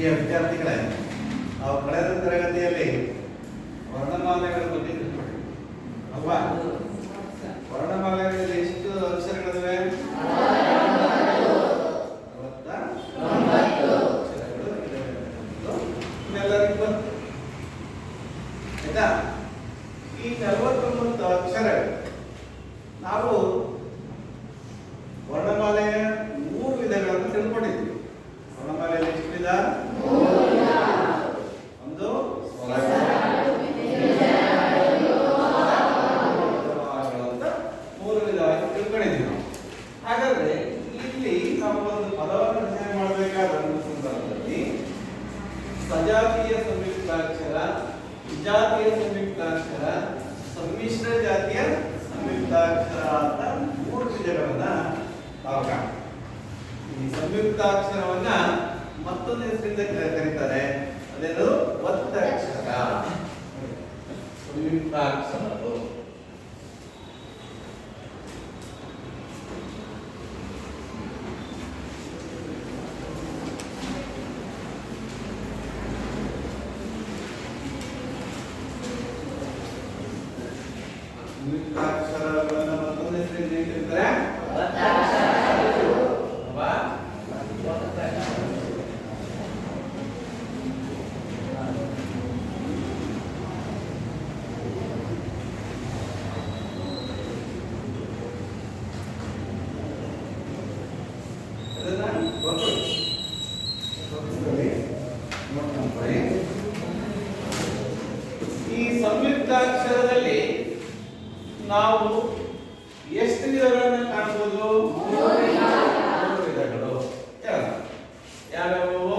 ಪ್ರಿಯ ವಿದ್ಯಾರ್ಥಿಗಳೇ, ನಾವು ಕಳೆದ ತರಗತಿಯಲ್ಲಿ ವರ್ಣಮಾಲೆಗಳ ಬಗ್ಗೆ ತಿಳ್ಕೊಂಡ್ವಿ ಅಲ್ವಾ? ವರ್ಣಮಾಲೆಗಳಲ್ಲಿ ಎಷ್ಟು ಅಕ್ಷರಗಳಿವೆ? 49 ಅಕ್ಷರಗಳು ಎಲ್ಲರಿಗೂ ಆಯ್ತಾ? ಈ 49 ಅಕ್ಷರಗಳು ನಾವು ವರ್ಣಮಾಲೆಯ 3 ವಿಧಗಳನ್ನು ತಿಳ್ಕೊಂಡಿದ್ವಿ. ವರ್ಣಮಾಲೆಯಲ್ಲಿ ಎಷ್ಟು ವಿಧ? ಒಂದು ಮೂರು ವಿಧವಾಗಿ ತಿಳ್ಕೊಂಡಿದ್ವಿ ನಾವು. ಹಾಗಾದ್ರೆ ಇಲ್ಲಿ ನಾವು ಒಂದು ಪದವನ್ನು ರಚನೆ ಮಾಡಬೇಕಾದ ಸಂದರ್ಭದಲ್ಲಿ ಸಜಾತಿಯ ಸಂಯುಕ್ತಾಕ್ಷರ, ವಿಜಾತಿಯ ಸಂಯುಕ್ತಾಕ್ಷರ, ಸಮ್ಮಿಶ್ರ ಜಾತಿಯ ಸಂಯುಕ್ತಾಕ್ಷರ ಅಂತ 3 ವಿಧಗಳನ್ನ ನಾವು ಕಾಣ್ತೀವಿ. ಈ ಸಂಯುಕ್ತಾಕ್ಷರವನ್ನ ಮತ್ತೊಂದು ಹೆಸರಿಂದ ಕರೀತಾರೆ, ಅದೇನು? ಒತ್ತಕ್ಷರ. ಸಂಯುಕ್ತಾಕ್ಷರಗಳು ಸಂಯುಕ್ತಾಕ್ಷರಗಳನ್ನ ಮತ್ತೊಂದು ಹೆಸರಿಂದ ಕರೀತಾರೆ ಅಲ್ವಾ? ಈ ಸಂಯುಕ್ತಾಕ್ಷರದಲ್ಲಿ ನಾವು ಎಷ್ಟು ವಿಧಗಳನ್ನು ಕಾಣಬಹುದು? 3 ವಿಧಗಳು. ಯಾವ್ಯಾವು?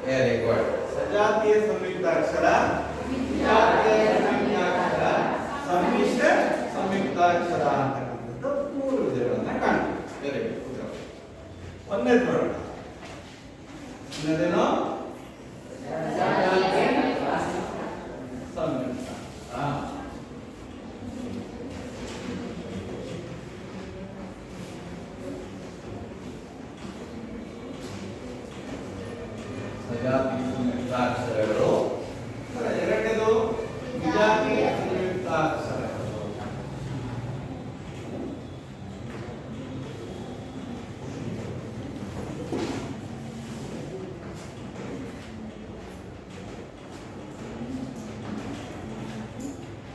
Very good. ಸಜಾತಿಯ ಸಂಯುಕ್ತಾಕ್ಷರ, ವಿಜಾತಿಯ ಸಂಯುಕ್ತಾಕ್ಷರ, ಸಮ್ಮಿಶ್ರ ಸಂಯುಕ್ತಾಕ್ಷರ ಅಂತಕ್ಕಂಥದ್ದು 3 ವಿಧಗಳನ್ನ ಕಾಣ್ತೀವಿ. Very good. ಒಂದನೇದು ನೋಡೋಣ. ಒಂದನೇದೇನು? ಸಜಾತಿ ಸಂಯುಕ್ತಾಕ್ಷರಗಳು. ಎರಡನೇದು ವಿಜಾತಿ ಸಂಯುಕ್ತಾಕ್ಷರಗಳು.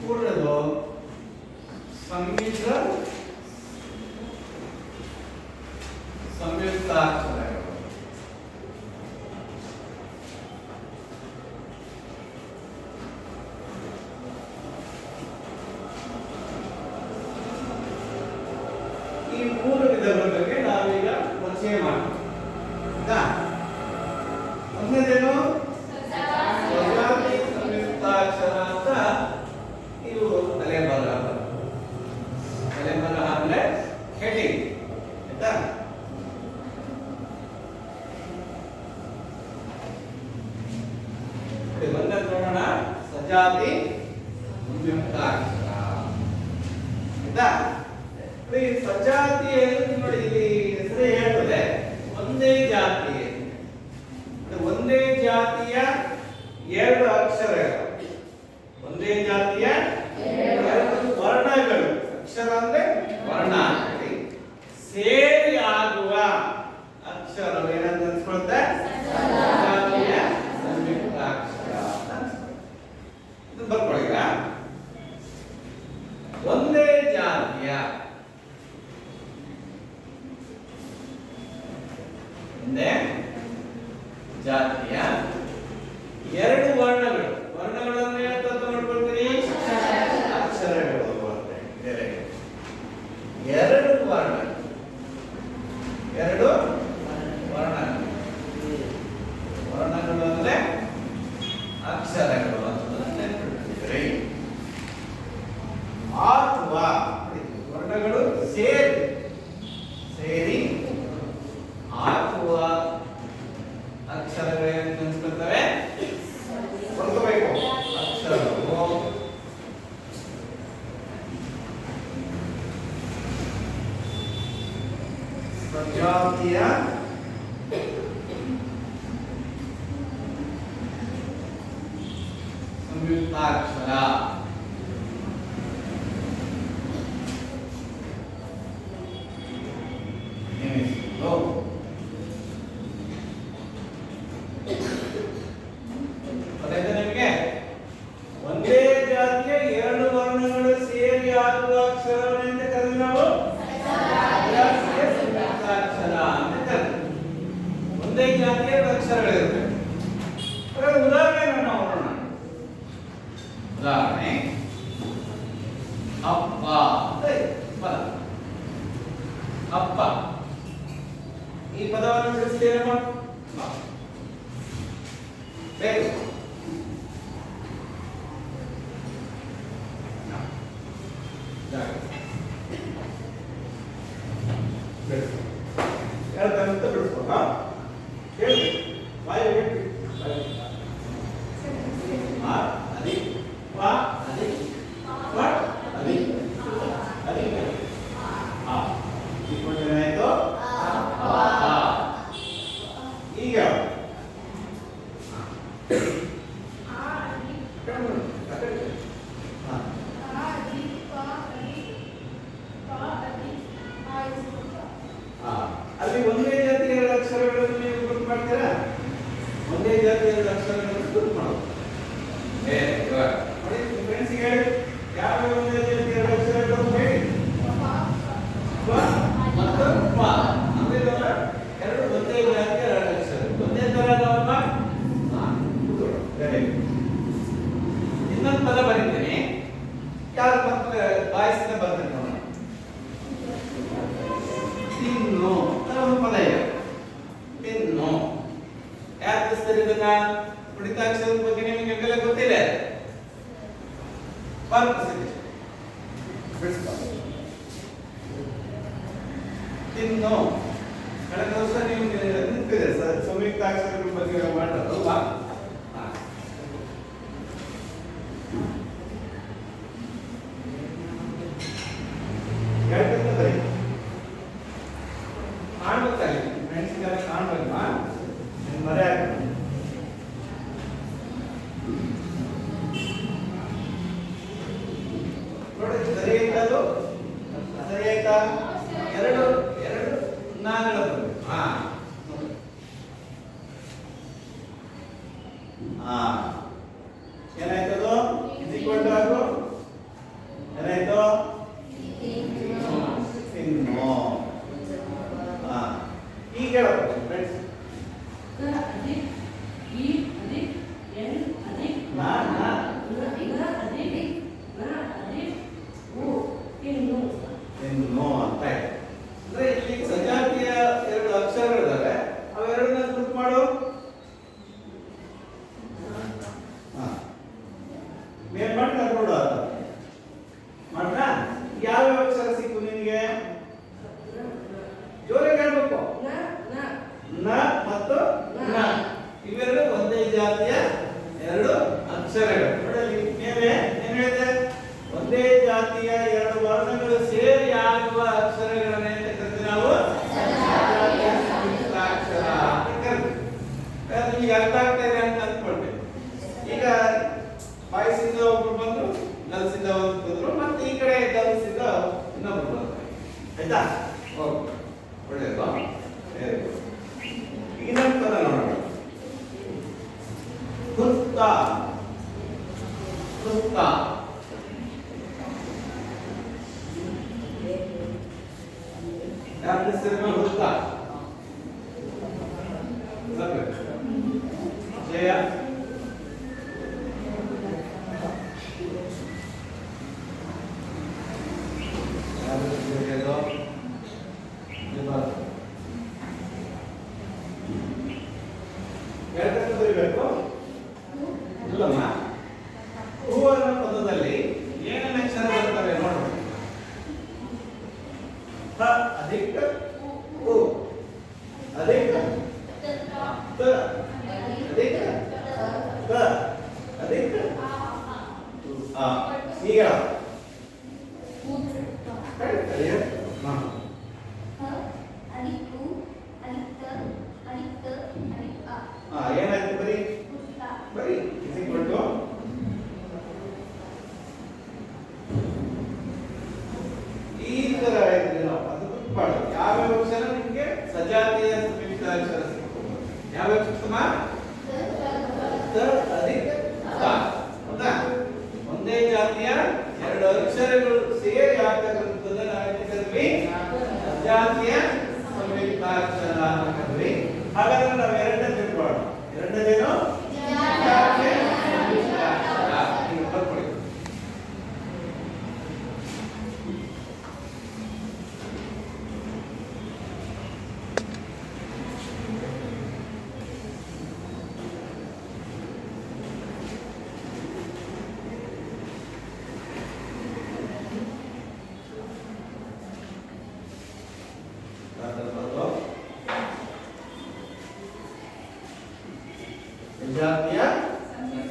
ಮೂರನೇದು ಸಮ್ಮಿಶ್ರ ಸಂಯುಕ್ತಾಕ್ಷರಗಳು. ಈ 3 ವಿಧಗಳ ಬಗ್ಗೆ ನಾವೀಗ ಪರಿಚಯ ಮಾಡ್ತೀವಿ. ಒಂದನೇದೇನು? ಸಜಾತಿ ಸಂಯುಕ್ತಾಕ್ಷರ ಅಂತ ಇದು ತಲೆಬರಹ. ತಲೆಬರಹ ಅಂದ್ರೆ ಹೆಡಿಂಗ್ ಆಯ್ತಾ? ಒಂದನೇ ನೋಡೋಣ. ಸಜಾತಿ ಸಂಯುಕ್ತಾಕ್ಷರ ಆಯ್ತಾ? ಈ ಸಜಾತಿ ನೋಡಿ, ಇಲ್ಲಿ ಹೆಸರೇ ಹೇಳ್ತದೆ ಒಂದೇ ಜಾತಿ. ಒಂದೇ ಜಾತಿಯ 2 ಅಕ್ಷರಗಳು, ಒಂದೇ ಜಾತಿಯ 2 ವರ್ಣಗಳು. ಅಕ್ಷರ ಅಂದ್ರೆ ವರ್ಣ, ಸೇರಿ ಆಗುವ ಅಕ್ಷರವೇನಂತ ಅನ್ಸ್ಕೊಳುತ್ತೆ? ಸಜಾತಿಯ ಸಂಯುಕ್ತಾಕ್ಷರ ಅಂತ ಅನ್ಸ್ಕೊಳುತ್ತೆ. ಇದು ಬರ್ಕೊಳ್ಳಿಗ. ಒಂದೇ ಜಾತಿಯ, ಒಂದೇ ಜಾತಿಯ 2 ವರ್ಣಗಳು. ವರ್ಣಗಳನ್ನು ಏನಂತ ನೋಡ್ಕೊಳ್ತೀರಿ? ಅಕ್ಷರಗಳು ಬರುತ್ತೆ. 2 ವರ್ಣ, 2 ವರ್ಣಗಳು. ವರ್ಣಗಳು ಅಂದ್ರೆ ಅಕ್ಷರಗಳು ಅಂತ ನೆನಪಿಡ್ತೀರಿ. ಅಥವಾ ವರ್ಣಗಳು ಸೇರಿ ಅಥವಾ ಅಕ್ಷರಗಳೇನು ಸಜಾತಿಯ ಸಂಯುಕ್ತಾಕ್ಷರ. ನಿಮಗೆ ಒಂದೇ ಜಾತಿಯ ಎರಡು ವರ್ಣಗಳು ಸೇರಿ ಆಗುವ ಅಕ್ಷರವನ್ನು ಕರೆದು ನಾವು ಸಜಾತಿಯ ಸಂಯುಕ್ತಾಕ್ಷರ ಅಂತ ಕರೆದು. ಒಂದೇ ಜಾತಿಯ ಅಕ್ಷರಗಳಿರುತ್ತೆ. ಉದಾಹರಣೆ ನೋಡೋಣ. ಉದಾಹರಣೆ ಅಪ್ಪ ಪದ. ಅಪ್ಪ ಈ ಪದವನ್ನು ತಿಳಿಸ್ತೇನಮ್ಮ? ಬೇಗ ಹೇಳ್ತಂತ ಬಿಡಿಸ್ಕೊ. ಹೇಳಿ ಬಾಯಿ ಹೇಳಿ. ಅದಿ ವಾ ಅದಿ ವಾ ಅದಿ ಅದಿ ಆ ಏನಾಯ್ತು? ಈಗ ಅಲ್ಲಿ ಒಂದೇ ಜಾತಿಯ ಎರಡು ಅಕ್ಷರಗಳನ್ನು ನೀವು ಗುರುತು ಮಾಡ್ತೀರಾ? ಒಂದೇ ಜಾತಿಯ ಎರಡು ಅಕ್ಷರಗಳನ್ನು ಗುರುತು ಮಾಡೋದು. ನೋಡಿ ಫ್ರೆಂಡ್ಸ್ಗೆ ಹೇಳಿ, ಯಾವ ಒಂದೇ ಜಾತಿಯ ಎರಡು ಅಕ್ಷರಗಳನ್ನು ಹೇಳಿ. ಮತ್ತು ಪ ಅಂದ್ರೆ ಎರಡು ಒಂದೇ ಜಾತಿಯ ಎರಡು ಅಕ್ಷರ, ಒಂದೇ ತರಹದವನ್ನ. ಇನ್ನೊಂದು ಪದ ಬರೀತೀನಿ, ಯಾರು ಮತ್ತೆ ಬಾಯಿಸಿದ ಬರ್ತೇನೆ ನೋಡೋಣ. ತಿನ್ನು ಒಂದು ಪದ ಇದೆ. ತಿನ್ನು ಯಾರು ತಿಳಿಸ್ತಾರೆ ಇದನ್ನ? ಉಳಿತಾಕ್ಷರದ ಬಗ್ಗೆ ನಿಮಗೆ ಎಲ್ಲ ಗೊತ್ತಿಲ್ಲ. ತಿನ್ನು ಕಳೆದ ವರ್ಷ ನೀವು ನಿಂತಿದೆ ಸರ್ ಸಂಯುಕ್ತಾಕ್ಷರಗಳ ಬಗ್ಗೆ ಮಾಡೋದಲ್ವಾ? ಹೇಳ್ತಂತ ಬರೀ ಕಾಣ್ಬೇಕಾಗಿ ಫ್ರೆಂಡ್ಸ್ಗೆಲ್ಲ ಕಾಣ್ಬೇಕಮ್ಮ. ಮರೆ ಆಗ್ತದೆ. ನೋಡಿ ಸರಿ ಆಯ್ತದು? ಸರಿ ಆಯ್ತಾ? ಎರಡು ಎರಡು ನಾಗಳ ಬರಬೇಕು. ಏನಾಯ್ತದು? ಇಸ್ ಆಗು ಏನಾಯ್ತು? ತಿನ್ನು. ಈಗ ಹೇಳಬೇಕು ಫ್ರೆಂಡ್ಸ್. ತಿನ್ನು ಅಂತ ಅಂದ್ರೆ ಇಲ್ಲಿ ಸಜಾತಿಯ ಎರಡು ಅಕ್ಷರಗಳಿದ್ದಾವೆ. ಅವೆರಡನ್ನ ಗುರುತು ಮಾಡು. ಮೇಲ್ ಮಾಡ್ತಾ ನೋಡು. ಮಾಡ್ದ ಯಾವ ಅಕ್ಷರ ಸಿಕ್ಕು ನಿನಗೆ? ಜೋರಾಗಿ ಹೇಳ್ಬೇಕು. ನ ಮತ್ತು ನ ಇವೆರಡು ಒಂದೇ ಜಾತಿಯ ಎರಡು ಅಕ್ಷರಗಳು. ನೋಡಿ ಮೇಲೆ ಏನ್ ಹೇಳಿದೆ? ಒಂದೇ ಜಾತಿಯ ಎರಡು ವರ್ಣಗಳು ಸೇರಿ ಆಗುವ ಅಕ್ಷರಗಳನ್ನೇ ನಾವು ಸಜಾತಿಯ ಸಂಯುಕ್ತಾಕ್ಷರ ಅಂತ ಕರೀತೀವಿ. ನಿಮಗೆ ಅರ್ಥ ಆಗ್ತಾ ಇದೆ ಅಂತ ಅಂದ್ಕೊಳ್ಬೇಕು. ಈಗ ಬಾಯ್ಸಿಂದ ಒಬ್ರು ಬಂದ್ರು, ಗರ್ಲ್ಸಿಂದ ಒಂದು ಬಂದ್ರು, ಮತ್ತೆ ಈ ಕಡೆ ಗರ್ಲ್ಸಿಂದ ಇನ್ನೊಬ್ರು ಬಂದ್ರು. ಆಯ್ತಾ? ಓಕೆ, ಒಳ್ಳೆಯದು. ಈಗ ಇನ್ನೊಂದು ಪದ ನೋಡೋಣ. ಹುತ್ತ. ಹುತ್ತ ಯಾರ ಹೆಸರು? ಹುತ್ತ. ಜಯ ಹೇಳ್ತಕ್ಕ ಬರೀಬೇಕು. ಇಲ್ಲಮ್ಮ, ಹೂ ಅನ್ನೋ ಪದದಲ್ಲಿ ಏನೇನು ಅಕ್ಷರ ಬರ್ತವೆ ನೋಡೋಣ. ಹ ಅಧಿಕ ಹೂ, ಅಧಿಕ ತ, ಅಧಿಕ ತ, ಅಧಿಕ ಆ. ಈಗ ಹ ಅಧಿಕ ಅಕ್ಷರ ಸಿಕ್ಕೋದು. ಯಾವ ಸಿಕ್ತಮ್ಮ? ತ ಅಧಿಕ ತ. ಹೌದಾ? ಒಂದೇ ಜಾತಿಯ ಎರಡು ಅಕ್ಷರಗಳು ಸೇರಿ ಆಗ್ತಕ್ಕಂಥದ್ದನ್ನ ನಾವು ಕರಿತೀವಿ ಸಜಾತಿಯ ಸಂಯುಕ್ತಾಕ್ಷರ ಅಂತ ಕರಿತೀವಿ. ಹಾಗಾದ್ರೆ ನಾವು ಎರಡನೇ ತಿಳ್ಕೊಳ್ಳೋಣ. ಎರಡನೇದೇನು? ಸಜಾತಿಯ ಸಂಯುಕ್ತಾಕ್ಷರ. ನೀವು ಬರ್ಕೊಳ್ಳಿ. ಸಜಾತಿಯ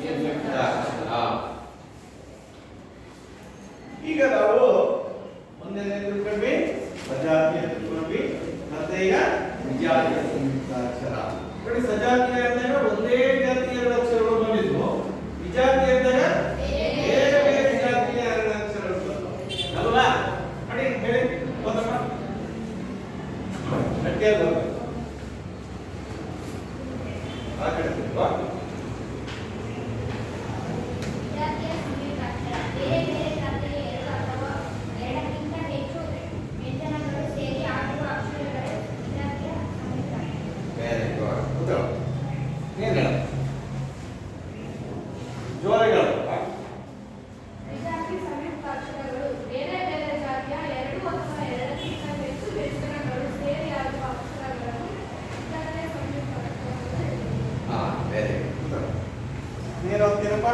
ಸಂಯುಕ್ತಾಕ್ಷರ. ಈಗ ನಾವು ಮುಂದೆ ತಿಳ್ಕೊಂಡ್ವಿ ಸಜಾತಿಯ ತಿಳ್ಕೊಂಡ್ವಿ. ಮತ್ತೆ ಈಗ ವಿಜಾತಿಯ ಸಂಯುಕ್ತಾಕ್ಷರ. ನೋಡಿ, ಸಜಾತಿಯ ಅಂದಾಗ ಒಂದೇ ಜಾತಿಯ ಎರಡು ಅಕ್ಷರಗಳು ಬಂದಿದ್ವು. ವಿಜಾತಿಯ ಅಂದಾಗ ಬೇರೆ ಬೇರೆ ಜಾತಿಯ ಎರಡು ಅಕ್ಷರಗಳು ಬಂದವು ಅಲ್ವಾ? ನೋಡಿ ಹೇಳಿ ಓದಮ್ಮ. ಗಟ್ಟಿಯಾಗಿ ಓದಬೇಕು. ಆ ಕಡೆ ತಿಳ್ಕೊ. ನೀರು ಹೋಗ್ತೀರಪ್ಪ?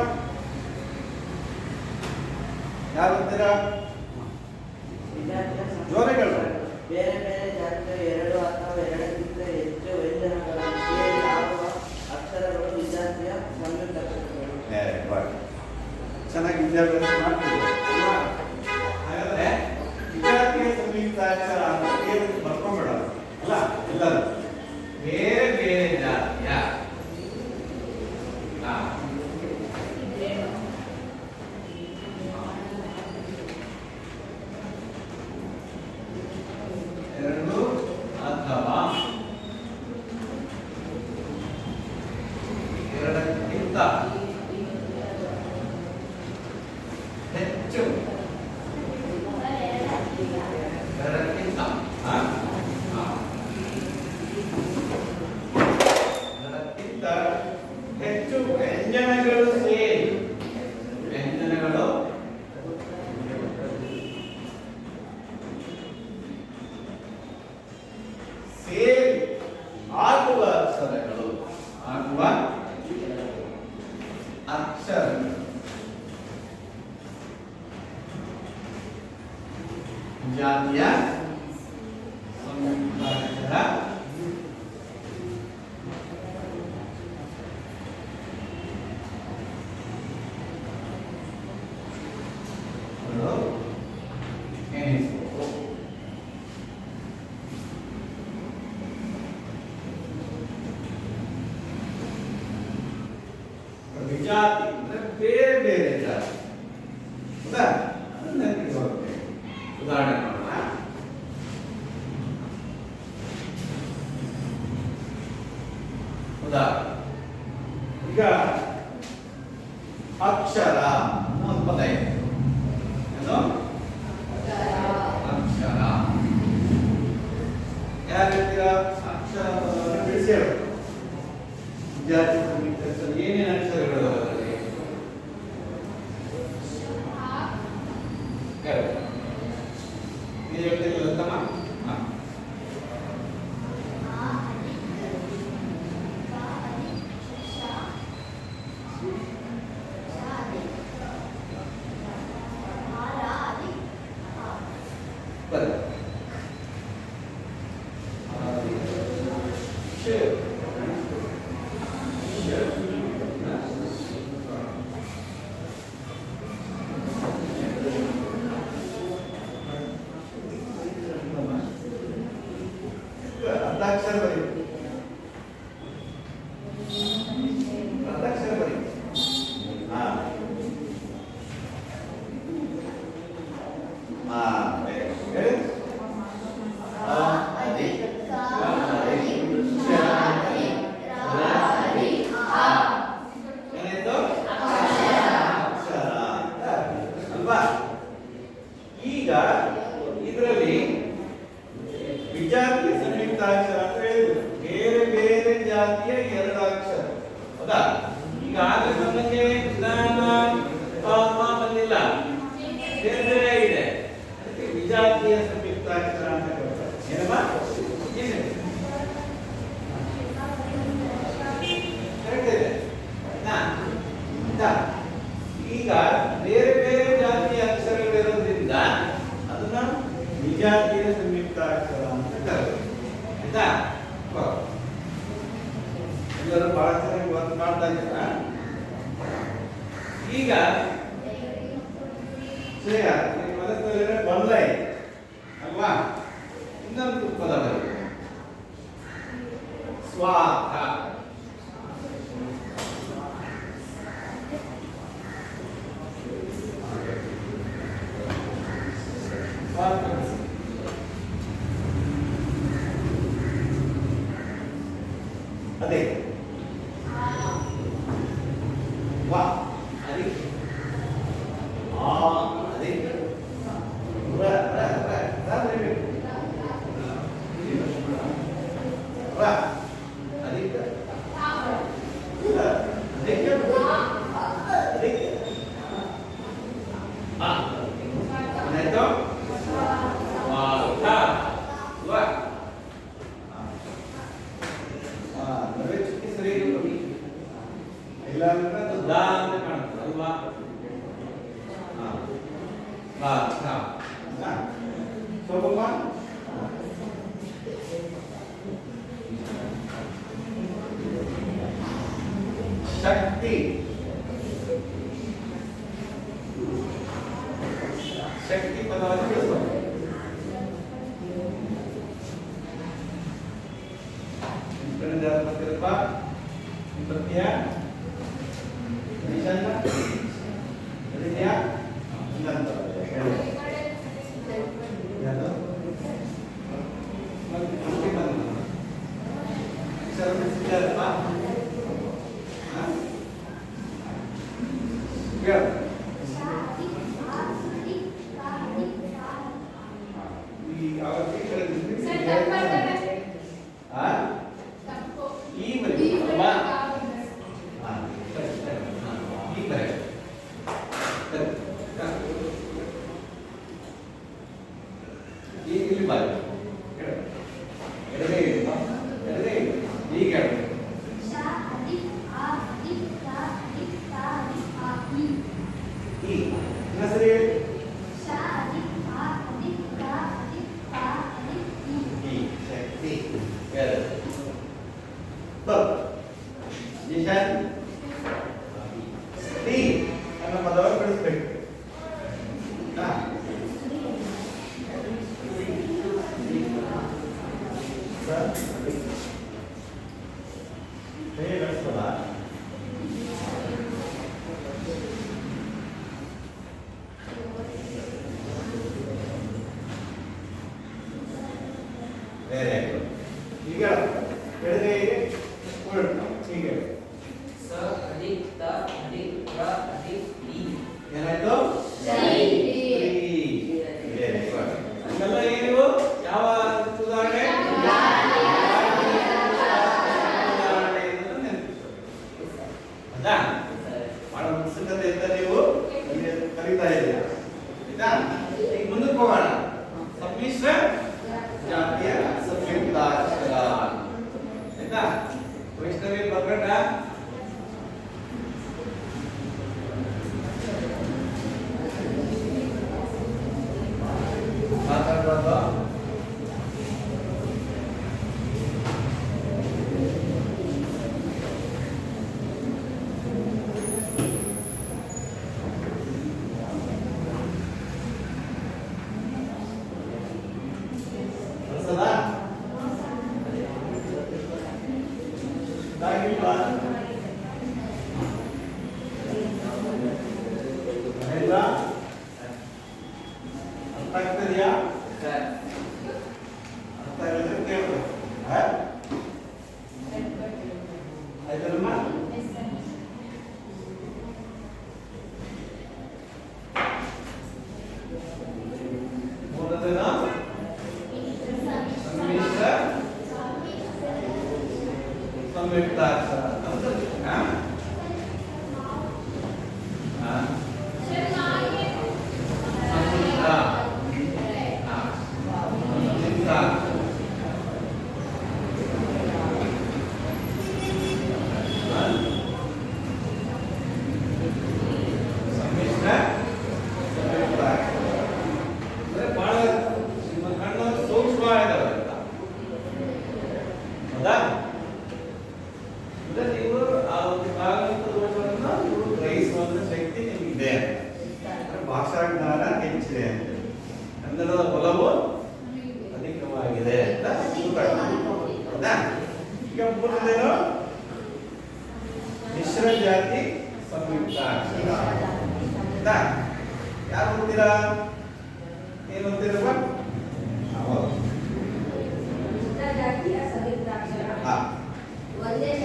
ಯಾರು ಹೋಗ್ತೀರಾ? ಜೋರಗಳು. ಬೇರೆ ಬೇರೆ ಜಾತಿಯ ಎರಡು ಅಥವಾ ಎರಡಕ್ಕಿಂತ ಹೆಚ್ಚು ವ್ಯಂಜನಗಳನ್ನು ಸೇರಿ ಆಗುವ ಅಕ್ಷರಗಳು ವಿಜಾತಿಯ ಸಂಯುಕ್ತಾಕ್ಷರಗಳು. ಚೆನ್ನಾಗಿ ವಿದ್ಯಾಭ್ಯಾಸ ಮಾಡ್ತೀವಿ. ಹಾಗಾದ್ರೆ ವಿಜಾತಿಯ ಸಂಯುಕ್ತಾಕ್ಷರ ಅಂತ ಬರ್ಕೊಂಡ್ಬೇಡ ಅಲ್ಲ, ಎಲ್ಲರೂ ಬೇರೆ ಬೇರೆ ಜಾತಿಯ ಎರಡು ಅಥವಾ ಎರಡಕ್ಕಿಂತ ಹೆಚ್ಚು ಎರಡಕ್ಕಿಂತ ಎರಡಕ್ಕಿಂತ ಹೆಚ್ಚು ವ್ಯಂಜನಗಳು ಸೇರಿ ವ್ಯಂಜನಗಳು ಸೇರಿ ಆಗುವ ಅಕ್ಷರಗಳು ಆಗುವ ಅಕ್ಷರಗಳು ಜಾತಿಯ ಸಂಯುಕ್ತಾಕ್ಷರ. ವಿಜಾತಿ ಅಂದ್ರೆ ಬೇರೆ ಬೇರೆ ಜಾತಿ. ಹೌದಾ? ಉದಾಹರಣೆ ನೋಡೋಣ. ಉದಾಹರಣೆ ಈಗ ಅಕ್ಷರ ಒಂದು ಪದ ಇದೆ. ಏನು? ಅಕ್ಷರ. ಯಾರು ಹೇಳ್ತೀರಾ? ಅಕ್ಷರ ಪದವನ್ನು ಬಿಡಿಸಿ ಹೇಳಬೇಕು. ವಿಜಾತಿ ಸಂಯುಕ್ತಾಕ್ಷರ ಏನೇನು ಅಕ್ಷರಗಳು ಅದರಲ್ಲಿ? ನೀವು ಹೇಳ್ತಿರಲಿಲ್ಲ ತಮ್ಮ? ಅರ್ಧಾಕ್ಷರ ಬರೀ. ಅರ್ಧಾಕ್ಷರ ಬರೀ. ಹೇಳಿ. ಈಗ ಇದರಲ್ಲಿ ವಿಜಾತಿಯ ಸಂಯುಕ್ತಾಕ್ಷರ ಅಂತ ಹೇಳಿದ್ರು. ಬೇರೆ ಬೇರೆ ಜಾತಿಯ ಎರಡು ಅಕ್ಷರ, ಹೌದಾ? ಈಗ ಆದ್ರೆ ನಮಗೆ ಜ್ಞಾನ ಪಾಪ ಬಂದಿಲ್ಲ, ಬೇರೆ ಬೇರೆ ಆಗಿದೆ. ಅದಕ್ಕೆ ವಿಜಾತಿಯ ಸಂಯುಕ್ತಾಕ್ಷರ ಅಂತ ಹೇಳ್ತಾರೆ. ಏನಮ್ಮ? ಇದೆ. ಕರೆಕ್ಟ್ ಇದೆ. ಈಗ ಬೇರೆ ಬೇರೆ ಜಾತಿಯ ಅಕ್ಷರಗಳಿರೋದ್ರಿಂದ ಅದನ್ನ ವಿಜಾತಿಯ ಸಂಯುಕ್ತಾಕ್ಷರ ಅಂತ ಕರೆಯುತ್ತಾರೆ. ಆಯ್ತಾ? ಎಲ್ಲರೂ ಬಹಳ ಚೆನ್ನಾಗಿ ವರ್ಕ್ ಮಾಡ್ತಾ ಇದ್ದೀರಾ. ಈಗ ಶ್ರೇಯ ನಿಮ್ಮ ಮನಸ್ಸಿನಲ್ಲಿ ಬಂದ ಅಲ್ವಾ? ಇನ್ನೊಂದು ಪದ ಬರುತ್ತೆ, ಸ್ವಾರ್ಥ. ಅದೇ ವಾ ಅದೇ ಆ ಅದೇ ರ ರ ರ ರ ಅದೇ ಶಕ್ತಿ. ಶಕ್ತಿ ಪದವನ್ನು ಬಳಸಬಹುದು. ಪ್ರತ್ಯಯ ನಿಷಂಗ ಇದೆಯಾ? ಇನ್ನೊಂದು ಪದವನ್ನು ಬಳಸಬೇಕು. ಈಗ ಎಡಗೈಗೆ ಹೀಗೆ ಸ ಅಧಿಕ್ ತ ಅಧಿಕ್ ರ ಅಧಿಕ್ ಇ ಏನಾಯ್ತು? ಹಂಗಲ್ಲ ಏನು ಯಾವ ಉದಾಹರಣೆ ಬಹಳ ಉತ್ಸುಕತೆಯಿಂದ ನೀವು ಕಲಿತಾ ಇದ್ದೀರಾ. ಆಯ್ತಾ? ಈಗ ಮುಂದಕ್ಕೆ ಹೋಗೋಣ. ಸಮ್ಮಿಶ್ರ ಜಾತಿಯ ಸಂಯುಕ್ತಾಕ್ಷರ. ಆಯ್ತಾ? ವೈಷ್ಣವಿ ಬರ್ಬೇಡ. ಮಾತಾಡ್ಬಾರ್ದು. ಕನ್ನಡದ ಬಲವು ಅಧಿಕವಾಗಿದೆ ಅಂತ ಹೌದಾ? ಈಗ ಮುಂದೇನು ಮಿಶ್ರ ಜಾತಿ ಸಂಯುಕ್ತ ಅಕ್ಷರ ಹೌದಾ? ಯಾರು ಓದ್ತೀರಾ? ಏನು ಓದ್ತೀರಪ್ಪ?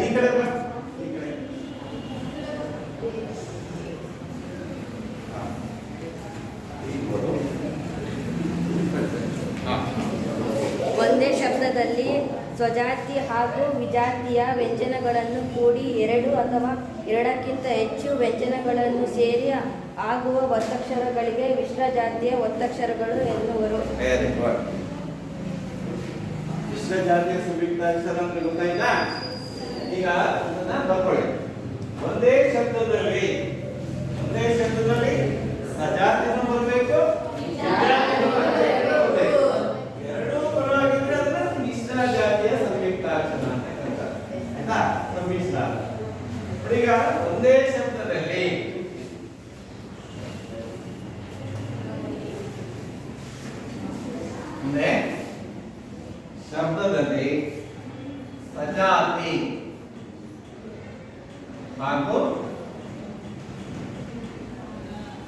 ಈ ಕಡೆ ಬಾ. ಈ ಕಡೆ ಒಂದೇ ಶಬ್ದದಲ್ಲಿ ಸ್ವಜಾತಿ ಹಾಗೂ ವಿಜಾತಿಯ ವ್ಯಂಜನಗಳನ್ನು ಕೂಡಿ ಎರಡು ಅಥವಾ ಎರಡಕ್ಕಿಂತ ಹೆಚ್ಚು ವ್ಯಂಜನಗಳನ್ನು ಸೇರಿ ಆಗುವ ಒತ್ತಕ್ಷರಗಳಿಗೆ ಮಿಶ್ರ ಜಾತಿಯ ಒತ್ತಕ್ಷರಗಳು ಎನ್ನುವರು. ಮಿಶ್ರ ಜಾತಿಯ ಸಂಯುಕ್ತ ಅಕ್ಷರ ಅಂದ್ರೆ ಗೊತ್ತಾಯ್ತಾ? ಈಗ ಅದನ್ನ ಬರ್ಕೊಳ್ಳಿ. ಒಂದೇ ಶಬ್ದದಲ್ಲಿ ಸಜಾತಿನೂ ಬರಬೇಕು, ವಿಜಾತಿನೂ ಬರಬೇಕು. ಎರಡೂ ಪರವಾಗಿದ್ರೆ ಅದನ್ನ ಮಿಶ್ರ ಜಾತಿಯ ಸಂಯುಕ್ತ ಅಕ್ಷರ ಅಂತ ಕರೀತಾರೆ. ಆಯ್ತಾ? ಸಮ್ಮಿಶ್ರ. ಈಗ ಒಂದೇ ಶಬ್ದದಲ್ಲಿ ಸಜಾತಿ ಹಾಗೂ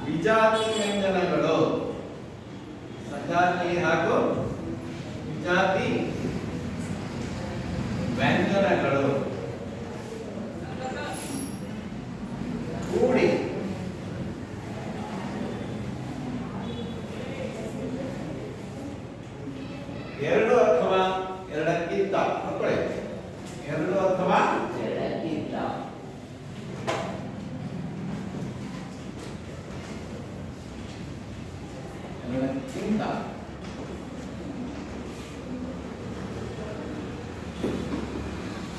ವಿಜಾತಿ ವ್ಯಂಜನಗಳು, ಸಜಾತಿ ಹಾಗೂ ವಿಜಾತಿ ವ್ಯಂಜನಗಳು ಕೂಡಿ ಎರಡು ಅಥವಾ ಎರಡಕ್ಕಿಂತ ಎರಡು ಅಥವಾ ಎರಡಕ್ಕಿಂತ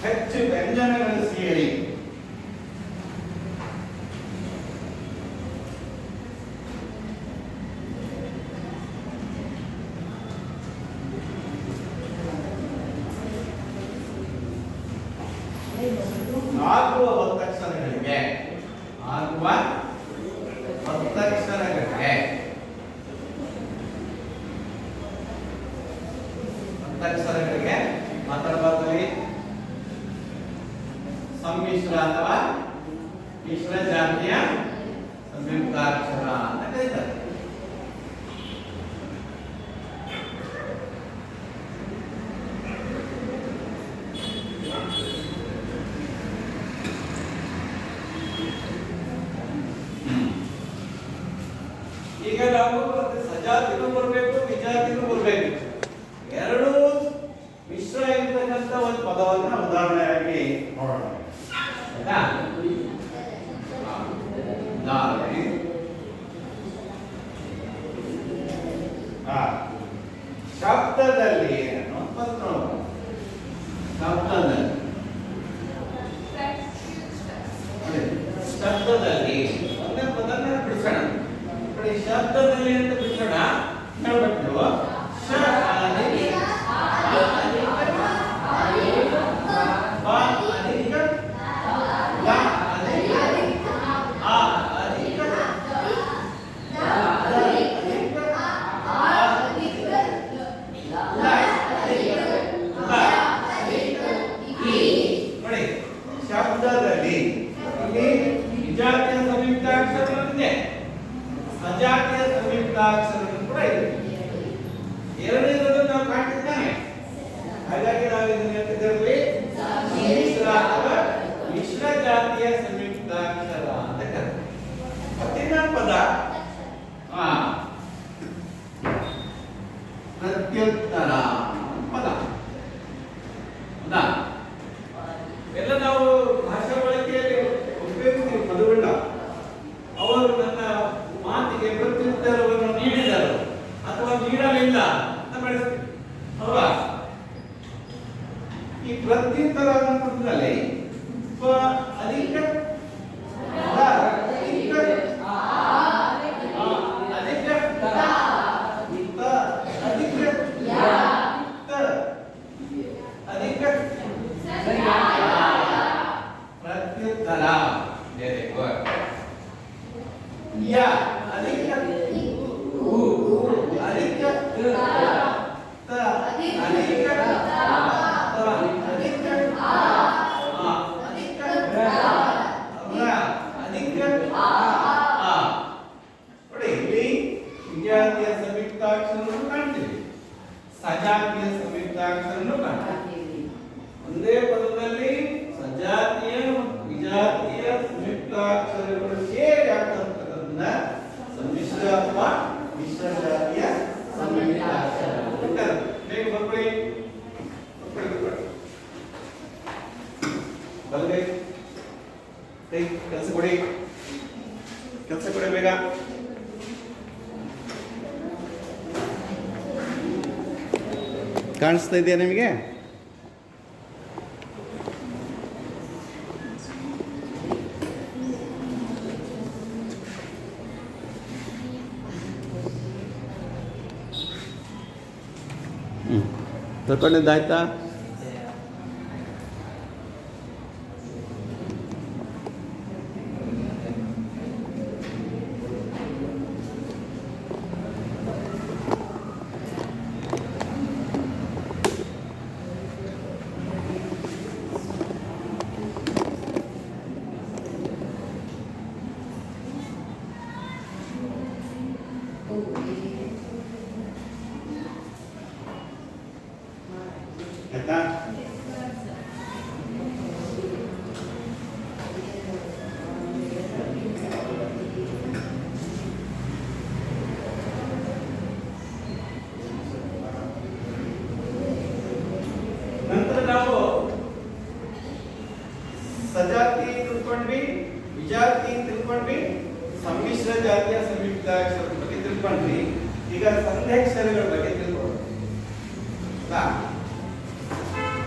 ಹೆಚ್ಚು ವ್ಯಂಜನಗಳು ಸೇರಿ ಆಗುವ ಒತ್ತಕ್ಷರಗಳಿಗೆ ಮಾತಾಡಬಾರ್ದು. ಸಮ್ಮಿಶ್ರ ಅಥವಾ ಮಿಶ್ರ ಜಾತಿಯ ಸಂಯುಕ್ತಾಕ್ಷರ ಅಂತ ಕರೀತಾರೆ. ಈಗ ನಾವು ಸಜಾತಿನೂ ಬರಬೇಕು, ವಿಜಾತಿನೂ ಬರಬೇಕು. ಎರಡು ಮಿಶ್ರ ಇರ್ತಕ್ಕಂಥ ಒಂದು ಪದವನ್ನ ಉದಾಹರಣೆಯಾಗಿ ನೋಡೋಣ. ಆಯ್ತಾ? ಶಬ್ದದಲ್ಲಿ ಶಬ್ದದಲ್ಲಿ ಒಂದೇ ಪದನ ಬಿಡಿಸೋಣ. ಶಬ್ದದಲ್ಲಿ ಅಂತ ಬಿಡಿಸೋಣ. ಹೇಳ್ಬೇಕು ಶಬ್ದದಲ್ಲಿ ವಿಜಾತಿಯ ಸಂಯುಕ್ತಾಕ್ಷರ ಇದೆ, ಸಜಾತಿಯ ಸಂಯುಕ್ತಾಕ್ಷರ ಕೂಡ ಇದೆ. ಎರಡನೇದನ್ನು ನಾವು ಕಾಣ್ತಿದ್ದಾನೆ. ಹಾಗಾಗಿ ನಾವು ಇದನ್ನು ಹೇಳ್ತಿದ್ದೇವೆ ಮಿಶ್ರ ಜಾತಿಯ ಸಂಯುಕ್ತಾಕ್ಷರ ಅಂತ ಕರೀತಾರೆ. ಮತ್ತಿನ್ನ ಪದ ಪ್ರತ್ಯುತ್ತರ ಪದ. ಎಲ್ಲ ನಾವು ಭಾಷಾ ಬಳಕೆಯಲ್ಲಿ ಉಪಯೋಗಿಸ್ತೀವಿ ಪದಗಳನ್ನ. ಅವರು ನನ್ನ ಮಾತಿಗೆ ಪ್ರತ್ಯುತ್ತರವನ್ನು ನೀಡಿದರು ಅಥವಾ ನೀಡಲಿಲ್ಲ ಅಂತ ಬಳಸ್ತೀವಿ ಅಲ್ವಾ? ಈ ಪ್ರತ್ಯುತ್ತರ ಅನ್ನೋದ್ರಲ್ಲಿ ಅಧಿಕ ಪ್ರತ್ಯುತ್ತರ. Very good. ಯ ಅಧಿಕ ಸಜಾತಿಯ ಸಂಯುಕ್ತಾಕ್ಷರವನ್ನು ಕಾಣ್ತೀವಿ. ಒಂದೇ ಪದದಲ್ಲಿ ಸಜಾತಿಯ ಮತ್ತು ವಿಜಾತಿಯ ಸಂಯುಕ್ತಾಕ್ಷರಗಳು ಸೇರಿ ಆಗ್ತಕ್ಕಂಥದ್ದನ್ನ ಸಮ್ಮಿಶ್ರ ಅಥವಾ ಮಿಶ್ರ ಜಾತಿಯ ಸಂಯುಕ್ತಾಕ್ಷರ ಅಂತಾರೆ. ಬೇಗ ಬರ್ಕೊಳ್ಳಿ, ಬಲ್ಗೈ ಕೈ ಕೆಲಸ ಕೊಡಿ ಬೇಗ. ಕಾಣಿಸ್ತಾ ಇದೆಯಾ ನಿಮಗೆ? ತಗೊಂಡಿದ್ದಾಯ್ತಾ? ಆಯ್ತಾ? ನಂತರ ನಾವು ಸಜಾತಿ ತಿಳ್ಕೊಂಡ್ವಿ, ವಿಜಾತಿ ತಿಳ್ಕೊಂಡ್ವಿ, ಸಮ್ಮಿಶ್ರ ಜಾತಿಯ ಸಂಯುಕ್ತಾಕ್ಷರ ಬಗ್ಗೆ ತಿಳ್ಕೊಂಡ್ವಿ. ಈಗ ಸಂಧ್ಯಾಕ್ಷರಗಳ ಬಗ್ಗೆ ತಿಳ್ಕೊಳ್ಳೋಣ.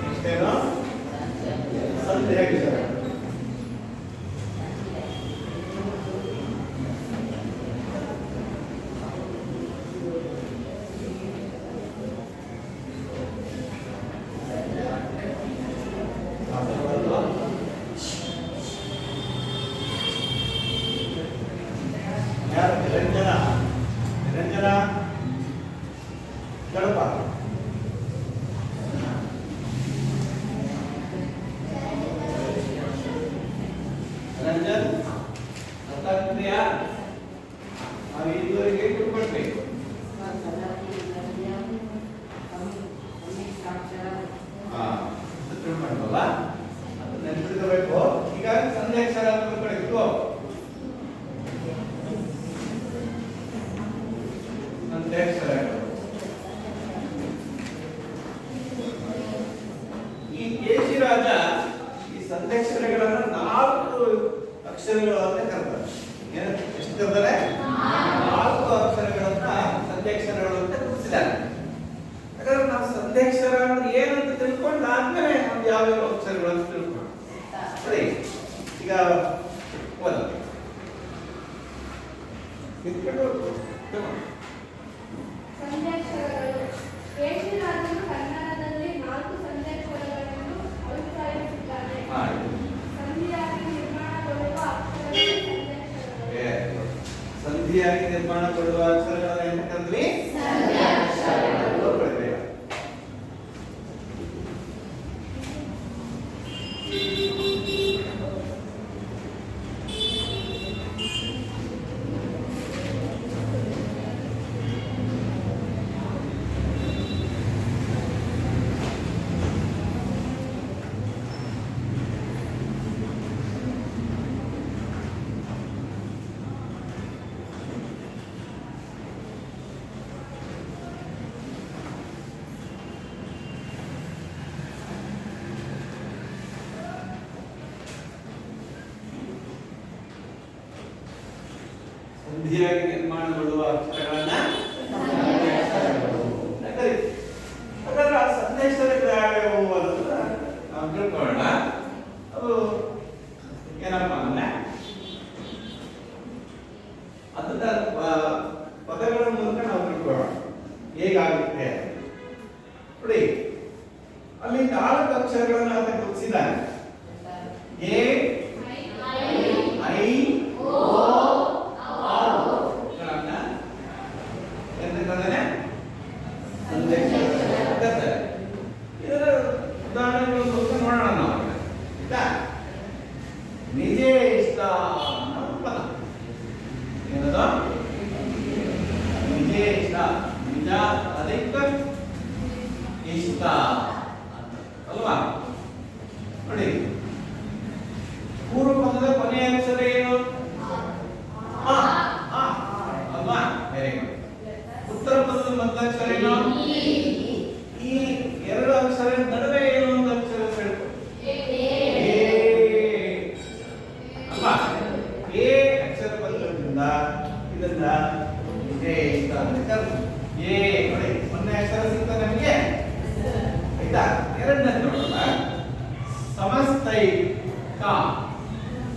ನೆಕ್ಸ್ಟ್ ಏನು? ಸಂಧ್ಯಾಕ್ಷರ. ನಿರಂಜನ ಗಣಪ ರಂಜನ್ ದತ್ತಾತ್ರೇಯ ನಾವು ಇದುವರೆಗೆ ತಿಳ್ಕೊಳ್ಬೇಕು. ತಿಳ್ಕೊಂಡ್ವಲ್ಲ, ಅದು ನೆನಪಿಟ್ಕೋಬೇಕು. ಈಗ ಸಂಧ್ಯಾಕ್ಷರ ತಿಳ್ಕೊಳ್ಬೇಕು. ಈ ಕೇಶಿರಾಜ ಈ ಸಂಧ್ಯಾಕ್ಷರಗಳನ್ನು 4 ಅಕ್ಷರಗಳು ಅಂತ ಕರೀತಾರೆ. ಎಷ್ಟು ಕರೀತಾರೆ? 4 ಅಕ್ಷರಗಳನ್ನ ಸಂಧ್ಯಾಕ್ಷರಗಳು ಅಂತ ಗುರುತಿಸಿದ್ದಾರೆ. ಯಾಕಂದ್ರೆ ನಾವು ಸಂಧ್ಯಾಕ್ಷರ ಅಂದ್ರೆ ಏನಂತ ತಿಳ್ಕೊಂಡಾದ್ಮೇಲೆ ನಮ್ದು ಯಾವ್ಯಾವ ಅಕ್ಷರಗಳು ಅಂತ ತಿಳ್ಕೊಂಡು ಸರಿ. ಈಗ ಸಂಧ್ಯಾಕ್ಷರಗಳು. ಕೇಶಿರಾಜನು ಕನ್ನಡದಲ್ಲಿ 4 ಸಂಧ್ಯಾಕ್ಷರಗಳನ್ನು ಅಭಿಪ್ರಾಯಿಸಿದ್ದಾನೆ. ಸಂಧಿಯಾಗಿ ನಿರ್ಮಾಣಗೊಳ್ಳುವ ಅಕ್ಷರಗಳು ಸಂಧ್ಯಾಕ್ಷರಗಳು. ಸಂಧಿಯಾಗಿ ನಿರ್ಮಾಣಗೊಳ್ಳುವ ಅಕ್ಷರಗಳನ್ನು ಏನು ಕರೆದ್ವಿ? ಸಂಧ್ಯಾಕ್ಷರಗಳು. ಸಂಧಿಯಾಗಿ ನಿರ್ಮಾಣಗೊಳ್ಳುವ ಅಕ್ಷರಗಳನ್ನ ಹಾಗಾದ್ರೆ ಆ ಸಂದೇಶಗಳು ಯಾವ್ಯಾವು ಅನ್ನೋದನ್ನ ನಾವು ತಿಳ್ಕೊಳ್ಳೋಣ. ಅದು ಏನಪ್ಪ ಅಂದ್ರೆ ಅದನ್ನ ಪದಗಳ ಮೂಲಕ ನಾವು ತಿಳ್ಕೊಳ್ಳೋಣ ಹೇಗಾಗುತ್ತೆ ನೋಡಿ. ಅಲ್ಲಿ 4 ಅಕ್ಷರಗಳನ್ನ ಅಂತ ಗುರುತಿಸಿದ್ದಾನೆ. ಎ ಐ ಓ ಇದರ ಉದಾಹರಣೆಗಳು ನೋಡೋಣ ನಾವು. ನಿಜೇ ಇಷ್ಟ ಪದ ಏನದು? ನಿಜೇ ಇಷ್ಟ. ನಿಜ ಅಧಿಕ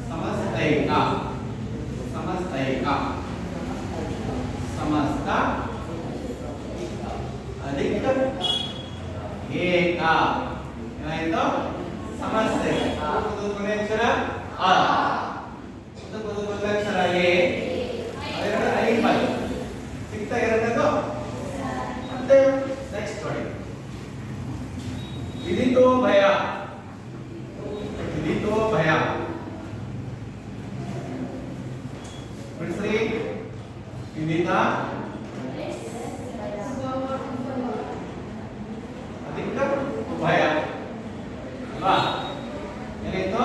ಸಮಸ್ತೈಕ ಸಮಸ್ತೈಕ ಸಮಸ್ತ ಅಧಿಕ ಏಕ ಏನಾಯ್ತು ಸಮಸ್ತೈಕ ಕೊನೆ ಅಕ್ಷರ ಆ ಮೊದಲ ಅಕ್ಷರ ಎ ಎರಡು ಐ ಬಂತು ಸಿಕ್ತಾ ಎರಡನೇದು ಮತ್ತೆ ನೆಕ್ಸ್ಟ್ ನೋಡಿ ವಿದಿತೋ ಭಯ ವಿದಿತೋ ಭಯ ಬಿಡಿಸ್ರಿ ವಿದಿತ ಅಧಿಕ ಭಯ ಅಲ್ವಾ ಏನಾಯ್ತು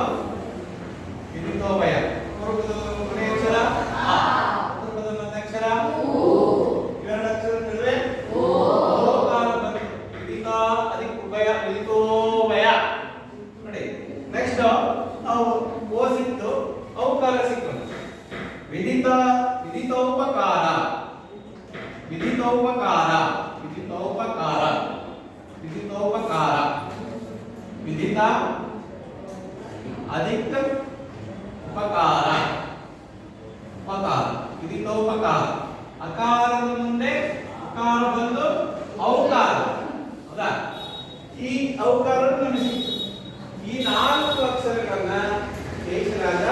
ವಿದಿತೋ ಭಯ ಕೊನೆಯ ಅಕ್ಷರ ಆ ಮೊದಲ ಅಕ್ಷರ ಇವೆರಡು ಅಕ್ಷರ ನಡುವೆ ಓಕಾರ ಬಂತು ವಿದಿತ ಅಧಿಕ ಭಯ ವಿದಿತೋ ಭಯ ನೋಡಿ ನೆಕ್ಸ್ಟ್ ನಾವು ಓ ಸಿಕ್ತು ಔಕಾರ ಸಿಕ್ತು ವಿದಿತ ವಿದಿತೋಪಕಾರ ವಿದಿತೋಪಕಾರ ವಿದಿತೋಪಕಾರ ವಿದಿತೋಪಕಾರ ವಿದಿತ ಅಧಿಕ ಉಪಕಾರ ಉಪಕಾರ ವಿದಿತೋಪಕಾರ ಅಕಾರದ ಮುಂದೆ ಅಕಾರ ಬಂದು ಔಕಾರ ಹೌದಾ ಈ ಔಕಾರ ನಮಗೆ ಸಿಕ್ತು ಈ ನಾಲ್ಕು ಅಕ್ಷರಗಳನ್ನ ಜಯಿಸಲಾದ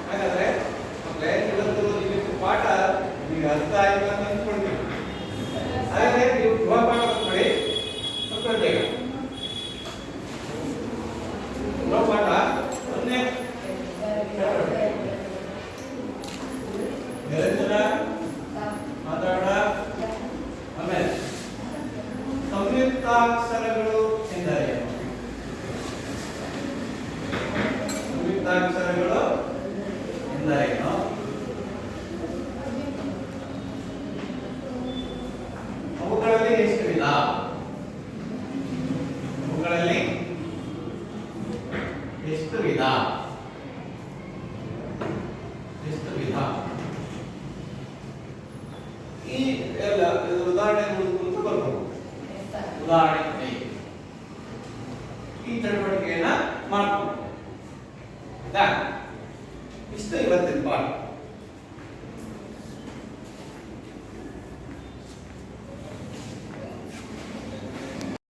ಹಾಗಾದ್ರೆ ಮಕ್ಕಳೇ ಇವತ್ತು ಇವತ್ತು ಪಾಠ ನಿಮಗೆ ಅರ್ಥ ಆಯ್ತು ಅಂತ ಅಂದ್ಕೊಳ್ತೀವಿ ಹಾಗಾದ್ರೆ ನೀವು ಗೃಹ ಪಾಠ ಮಾಡಿ ಸ್ವಲ್ಪ ಬೇಗ ಗೃಹ ಪಾಠ ಒಂದೇ ನಿರಂತರ ಮಾತಾಡ ಆಮೇಲೆ ಸಂಯುಕ್ತಾಕ್ಷರಗಳು ಎಂದರೇನು ಸಂಯುಕ್ತಾಕ್ಷರಗಳು ಎಂದರೇನು ಅವುಗಳಲ್ಲಿ ಎಷ್ಟು ವಿಧ ಅವುಗಳಲ್ಲಿ ಎಷ್ಟು ವಿಧ ಎಷ್ಟು ವಿಧ ಈ ಎಲ್ಲ ಉದಾಹರಣೆ ನೋಡಿಕೊಂಡು ಬರ್ಬೋದು ಉದಾಹರಣೆ ಈ ಚಟುವಟಿಕೆಯನ್ನ ಮಾಡ್ಕೊಂಡು ಇಷ್ಟು ಇವತ್ತಿನ ಪಾಠ